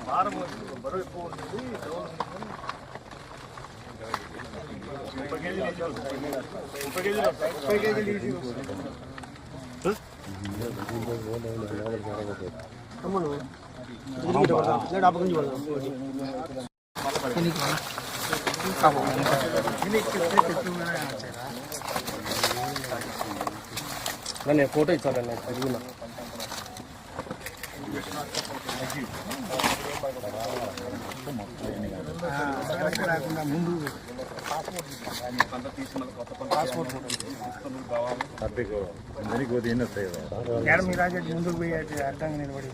భారం బరువు ఎక్కువ ఉంటుంది. 30 కేజీలు నేను ఫోటో ఇచ్చాను తిరుగునా ముందు ముందుకు పోయి అడ్డంగా నిలబడి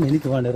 എനിക്ക് വേണ്ട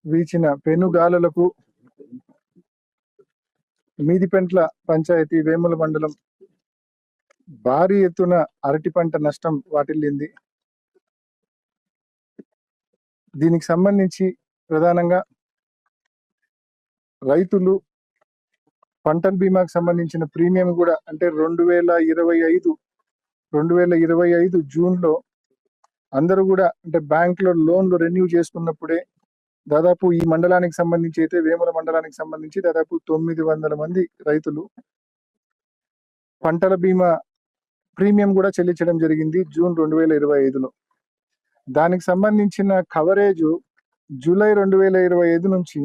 వీచిన పెనుగాలులకు మీదిపెంట్ల పంచాయతీ వేముల మండలం భారీ ఎత్తున అరటి పంట నష్టం వాటిల్లింది. దీనికి సంబంధించి ప్రధానంగా రైతులు పంటల బీమాకు సంబంధించిన ప్రీమియం కూడా అంటే 2025 జూన్లో అందరూ కూడా అంటే బ్యాంకులో లోన్లు రెన్యూ చేసుకున్నప్పుడే దాదాపు ఈ మండలానికి సంబంధించి అయితే వేముల మండలానికి సంబంధించి దాదాపు 900 మంది రైతులు పంటల బీమా ప్రీమియం కూడా చెల్లించడం జరిగింది జూన్ 2025లో. దానికి సంబంధించిన కవరేజ్ జూలై 2025 నుంచి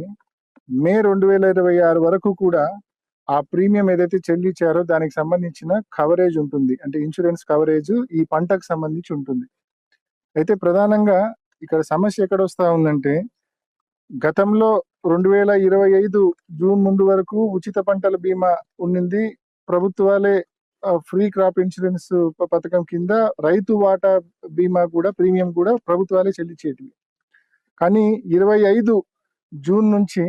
మే 2026 వరకు కూడా ఆ ప్రీమియం ఏదైతే చెల్లించారో దానికి సంబంధించిన కవరేజ్ ఉంటుంది. అంటే ఇన్సూరెన్స్ కవరేజ్ ఈ పంటకు సంబంధించి ఉంటుంది. అయితే ప్రధానంగా ఇక్కడ సమస్య ఎక్కడ వస్తా ఉందంటే, గతంలో 2025 జూన్ ముందు వరకు ఉచిత పంటల బీమా ఉండింది. ప్రభుత్వాలే ఫ్రీ క్రాప్ ఇన్సూరెన్స్ పథకం కింద రైతు వాటా బీమా కూడా ప్రీమియం కూడా ప్రభుత్వాలే చెల్లించేటివి. కానీ 25 జూన్ నుంచి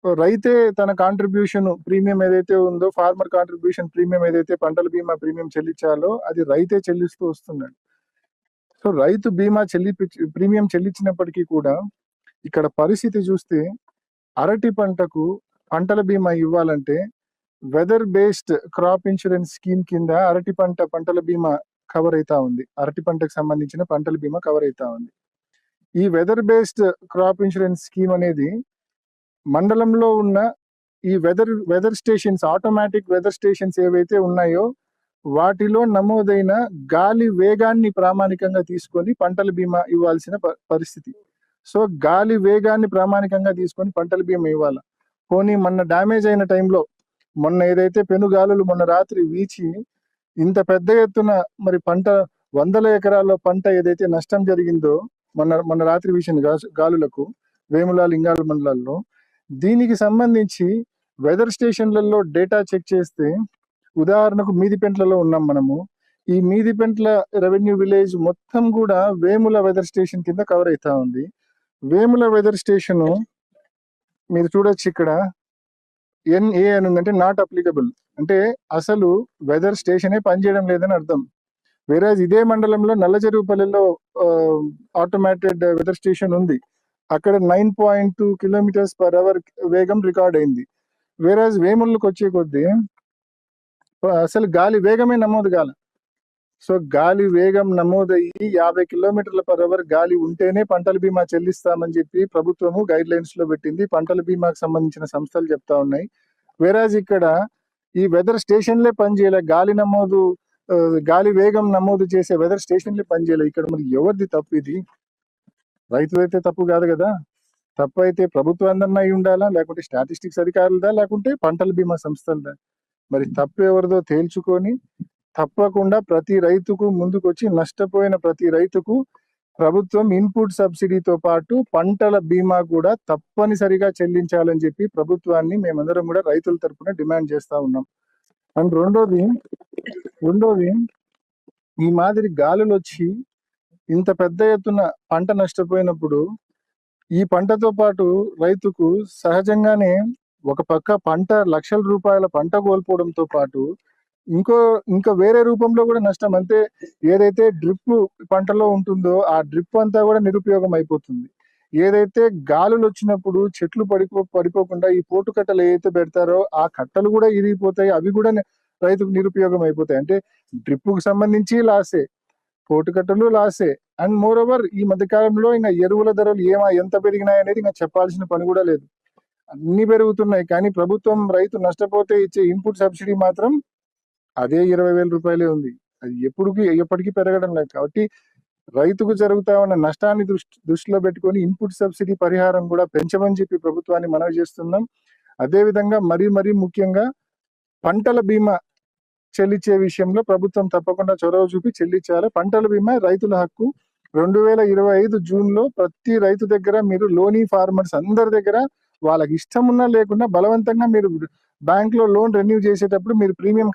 రైతే తన కాంట్రిబ్యూషన్ ప్రీమియం ఏదైతే ఉందో, ఫార్మర్ కాంట్రిబ్యూషన్ ప్రీమియం ఏదైతే పంటల బీమా ప్రీమియం చెల్లించాలో అది రైతే చెల్లిస్తూ వస్తున్నాడు. సో రైతు బీమా ప్రీమియం చెల్లించినప్పటికీ కూడా ఇక్కడ పరిస్థితి చూస్తే అరటి పంటకు పంటల బీమా ఇవ్వాలంటే weather based crop insurance scheme కింద అరటి పంటల బీమా కవర్ అవుతా ఉంది. అరటి పంటకు సంబంధించిన పంటల బీమా కవర్ అవుతా ఉంది. ఈ weather based crop insurance scheme అనేది మండలంలో ఉన్న ఈ weather stations, automatic weather stations ఏవైతే ఉన్నాయో వాటిలో నమోదైన గాలి వేగాన్ని ప్రామాణికంగా తీసుకొని పంటల బీమా ఇవ్వాల్సిన పరిస్థితి. సో గాలి వేగాన్ని ప్రామాణికంగా తీసుకొని పంటల బీమా ఇవ్వాలి. పోనీ మొన్న డ్యామేజ్ అయిన టైంలో, మొన్న ఏదైతే పెనుగాలులు మొన్న రాత్రి వీచి ఇంత పెద్ద ఎత్తున మరి పంట 100 ఎకరాల్లో పంట ఏదైతే నష్టం జరిగిందో మొన్న రాత్రి వీచిన గాలులకు వేముల లింగాల మండలాల్లో, దీనికి సంబంధించి వెదర్ స్టేషన్లలో డేటా చెక్ చేస్తే, ఉదాహరణకు మీదిపెంట్లలో ఉన్నాం మనము. ఈ మీదిపెంట్ల రెవెన్యూ విలేజ్ మొత్తం కూడా వేముల వెదర్ స్టేషన్ కింద కవర్ అవుతా ఉంది. వేముల వెదర్ స్టేషన్ మీరు చూడొచ్చు, ఇక్కడ NA అని ఉందంటే నాట్ అప్లికబుల్, అంటే అసలు వెదర్ స్టేషనే పనిచేయడం లేదని అర్థం. వేరేజ్ ఇదే మండలంలో నల్లచెరువుపల్లిలో ఆటోమేటెడ్ వెదర్ స్టేషన్ ఉంది. అక్కడ 9.2 km/h వేగం రికార్డ్ అయింది. వేరేజ్ వేములకు వచ్చే కొద్దీ అసలు గాలి వేగమే నమోదు కాల. సో గాలి వేగం నమోదయ్యి 50 km/h గాలి ఉంటేనే పంటల బీమా చెల్లిస్తామని చెప్పి ప్రభుత్వము గైడ్ లైన్స్ లో పెట్టింది. పంటల బీమాకు సంబంధించిన సంస్థలు చెప్తా ఉన్నాయి. వేరాజ్ ఇక్కడ ఈ వెదర్ స్టేషన్లే పనిచేయలే, గాలి వేగం నమోదు చేసే వెదర్ స్టేషన్లే పనిచేయలే. ఇక్కడ మరి ఎవరిది తప్పు? ఇది రైతులైతే తప్పు కాదు కదా. తప్పు అయితే ప్రభుత్వాన్ని అయి ఉండాలా, లేకుంటే స్టాటిస్టిక్స్ అధికారులదా, లేకుంటే పంటల బీమా సంస్థలదా? మరి తప్పు ఎవరిదో తేల్చుకొని తప్పకుండా ప్రతి రైతుకు ముందుకొచ్చి నష్టపోయిన ప్రతి రైతుకు ప్రభుత్వం ఇన్పుట్ సబ్సిడీతో పాటు పంటల బీమా కూడా తప్పనిసరిగా చెల్లించాలని చెప్పి ప్రభుత్వాన్ని మేమందరం కూడా రైతుల తరఫున డిమాండ్ చేస్తా ఉన్నాం. అండ్ రెండోది ఈ మాదిరి గాలులు వచ్చి ఇంత పెద్ద ఎత్తున పంట నష్టపోయినప్పుడు ఈ పంటతో పాటు రైతుకు సహజంగానే ఒక పక్క పంట లక్షల రూపాయల పంట కోల్పోవడంతో పాటు ఇంకా వేరే రూపంలో కూడా నష్టం. అంటే ఏదైతే డ్రిప్ పంటలో ఉంటుందో ఆ డ్రిప్ అంతా కూడా నిరుపయోగం అయిపోతుంది. ఏదైతే గాలులు వచ్చినప్పుడు చెట్లు పడిపోకుండా ఈ పోటు కట్టలు ఏదైతే పెడతారో ఆ కట్టలు కూడా ఇరిగిపోతాయి, అవి కూడా రైతుకు నిరుపయోగం అయిపోతాయి. అంటే డ్రిప్ కు సంబంధించి లాసే, పోటు కట్టలు లాసే. అండ్ మోర్ ఓవర్ ఈ మధ్యకాలంలో ఇంకా ఎరువుల ధరలు ఎంత పెరిగినాయి అనేది ఇంకా చెప్పాల్సిన పని కూడా లేదు. అన్ని పెరుగుతున్నాయి, కానీ ప్రభుత్వం రైతు నష్టపోతే ఇచ్చే ఇన్పుట్ సబ్సిడీ మాత్రం అదే 20,000 రూపాయలే ఉంది. అది ఎప్పటికీ పెరగడం లేదు. కాబట్టి రైతుకు జరుగుతా ఉన్న నష్టాన్ని దృష్టిలో పెట్టుకొని ఇన్పుట్ సబ్సిడీ పరిహారం కూడా పెంచమని చెప్పి ప్రభుత్వాన్ని మనవి చేస్తున్నాం. అదే విధంగా మరీ ముఖ్యంగా పంటల బీమా చెల్లించే విషయంలో ప్రభుత్వం తప్పకుండా చొరవ చూపి చెల్లించాలి. పంటల బీమా రైతుల హక్కు. 2025 జూన్లో ప్రతి రైతు దగ్గర మీరు లోనీ ఫార్మర్స్ అందరి దగ్గర వాళ్ళకి ఇష్టం ఉన్నా లేకుండా బలవంతంగా మీరు బ్యాంక్ లో లోన్ రెన్యూ చేసేటప్పుడు మీరు ప్రీమియం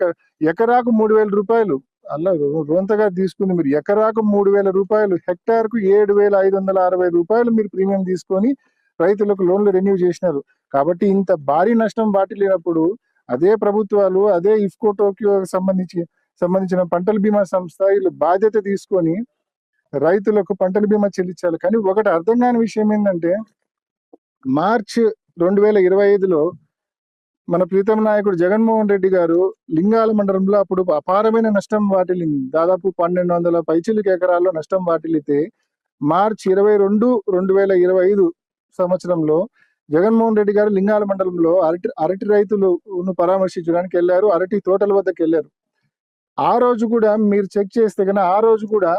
ఎకరాకు 3,000 రూపాయలు అలా రోంతగా తీసుకుని మీరు ఎకరాకు 3,000 రూపాయలు, హెక్టార్ కు 7,560 రూపాయలు మీరు ప్రీమియం తీసుకొని రైతులకు లోన్లు రెన్యూ చేసినారు. కాబట్టి ఇంత భారీ నష్టం వాటిల్లినప్పుడు అదే ప్రభుత్వాలు, అదే ఇఫ్కో టోక్యో సంబంధించిన పంటల బీమా సంస్థ వీళ్ళు బాధ్యత తీసుకొని రైతులకు పంటల బీమా చెల్లించాలి. కానీ ఒకటి అర్థం కాని విషయం ఏంటంటే, మార్చ్ 2025లో మన ప్రీతం నాయకుడు జగన్మోహన్ రెడ్డి గారు లింగాల మండలంలో అప్పుడు అపారమైన నష్టం వాటిల్లింది. దాదాపు 1,200 పైచిలుకు ఎకరాల్లో నష్టం వాటిల్లితే మార్చ్ 22, 2025 సంవత్సరంలో జగన్మోహన్ రెడ్డి గారు లింగాల మండలంలో అరటి రైతులను పరామర్శించడానికి వెళ్ళారు, అరటి తోటల వద్దకు వెళ్ళారు. ఆ రోజు కూడా మీరు చెక్ చేస్తే కన్నా ఆ రోజు కూడా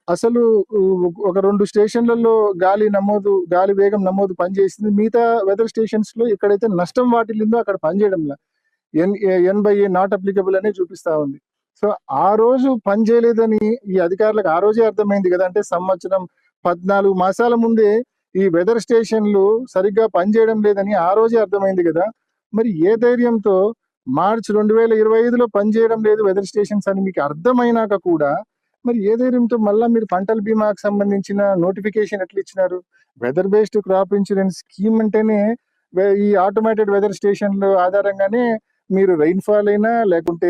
అసలు ఒక 2 స్టేషన్లలో గాలి వేగం నమోదు పనిచేసింది. మిగతా వెదర్ స్టేషన్స్ లో ఎక్కడైతే నష్టం వాటిల్లిందో అక్కడ పనిచేయడంలా N/A నాట్ అప్లికబుల్ అనే చూపిస్తా ఉంది. సో ఆ రోజు పనిచేయలేదని ఈ అధికారులకు ఆ రోజే అర్థమైంది కదా. అంటే సంవత్సరం 14 మాసాల ముందే ఈ వెదర్ స్టేషన్లు సరిగ్గా పనిచేయడం లేదని ఆ రోజే అర్థమైంది కదా. మరి ఏ ధైర్యంతో మార్చ్ 2025లో పనిచేయడం లేదు వెదర్ స్టేషన్స్ అని మీకు అర్థమైనాక కూడా మరి ఏ ధైర్యంతో మళ్ళా మీరు పంటల బీమాకు సంబంధించిన నోటిఫికేషన్ ఎట్లా ఇచ్చినారు? Weather based crop insurance scheme అంటేనే ఈ ఆటోమేటెడ్ వెదర్ స్టేషన్లు ఆధారంగానే మీరు రైన్ఫాల్ అయినా లేకుంటే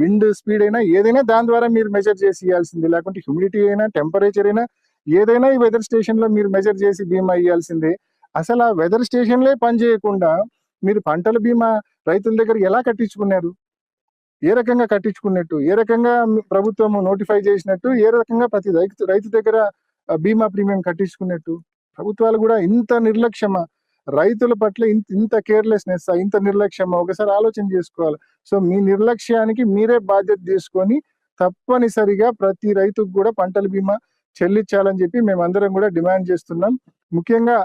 విండ్ స్పీడ్ అయినా ఏదైనా దాని ద్వారా మీరు మెజర్ చేసి ఇవ్వాల్సిందే, లేకుంటే హ్యూమిడిటీ అయినా టెంపరేచర్ అయినా ఏదైనా ఈ వెదర్ స్టేషన్ లో మీరు మెజర్ చేసి బీమా ఇవ్వాల్సిందే. అసలు ఆ వెదర్ స్టేషన్లే పని చేయకుండా మీరు పంటల బీమా రైతుల దగ్గర ఎలా కట్టించుకున్నారు? ఏ రకంగా కట్టించుకున్నట్టు, ఏ రకంగా ప్రభుత్వం నోటిఫై చేసినట్టు, ఏ రకంగా ప్రతి రైతు దగ్గర బీమా ప్రీమియం కట్టించుకున్నట్టు? ప్రభుత్వాలు కూడా ఇంత నిర్లక్ష్యమా? రైతుల పట్ల ఇంత కేర్లెస్నెస్, ఇంత నిర్లక్ష్యమా? ఒకసారి ఆలోచన చేసుకోవాలి. సో మీ నిర్లక్ష్యానికి మీరే బాధ్యత తీసుకొని తప్పనిసరిగా ప్రతి రైతుకు కూడా పంటల బీమా చెల్లించాలని చెప్పి మేమందరం కూడా డిమాండ్ చేస్తున్నాం. ముఖ్యంగా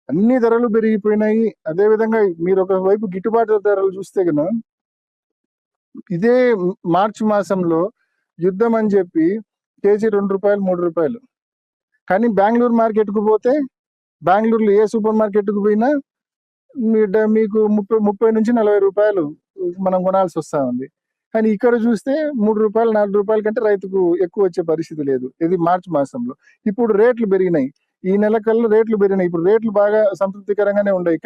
అన్ని ధరలు పెరిగిపోయినాయి. అదే విధంగా మీరు ఒకవైపు గిట్టుబాటు ధరలు చూస్తే గన ఇదే మార్చి మాసంలో యుద్ధం అని చెప్పి కేజీ ₹2 ₹3. కానీ బెంగళూరు మార్కెట్కు పోతే బెంగళూరులో ఏ సూపర్ మార్కెట్కు పోయినా మీకు 30 నుంచి ₹40 మనం కొనాల్సి వస్తా ఉంది. కానీ ఇక్కడ చూస్తే ₹3 ₹4 కంటే రైతుకు ఎక్కువ వచ్చే పరిస్థితి లేదు. ఇది మార్చి మాసంలో. ఇప్పుడు రేట్లు పెరిగినాయి. ఈ నెల కల్లా రేట్లు పెరిగినాయి. ఇప్పుడు రేట్లు బాగా సంతృప్తికరంగానే ఉన్నాయి.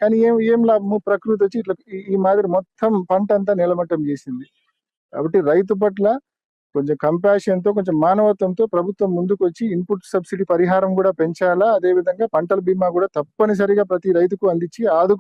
కానీ ఏం లాభము? ప్రకృతి వచ్చి ఇట్లా ఈ మాదిరి మొత్తం పంట అంతా నిలమట్టం చేసింది. కాబట్టి రైతు పట్ల కొంచెం కంపాషన్ తో, కొంచెం మానవత్వంతో ప్రభుత్వం ముందుకు వచ్చి ఇన్పుట్ సబ్సిడీ పరిహారం కూడా పెంచాలా. అదే విధంగా పంటల బీమా కూడా తప్పనిసరిగా ప్రతి రైతుకు అందించి ఆదుకో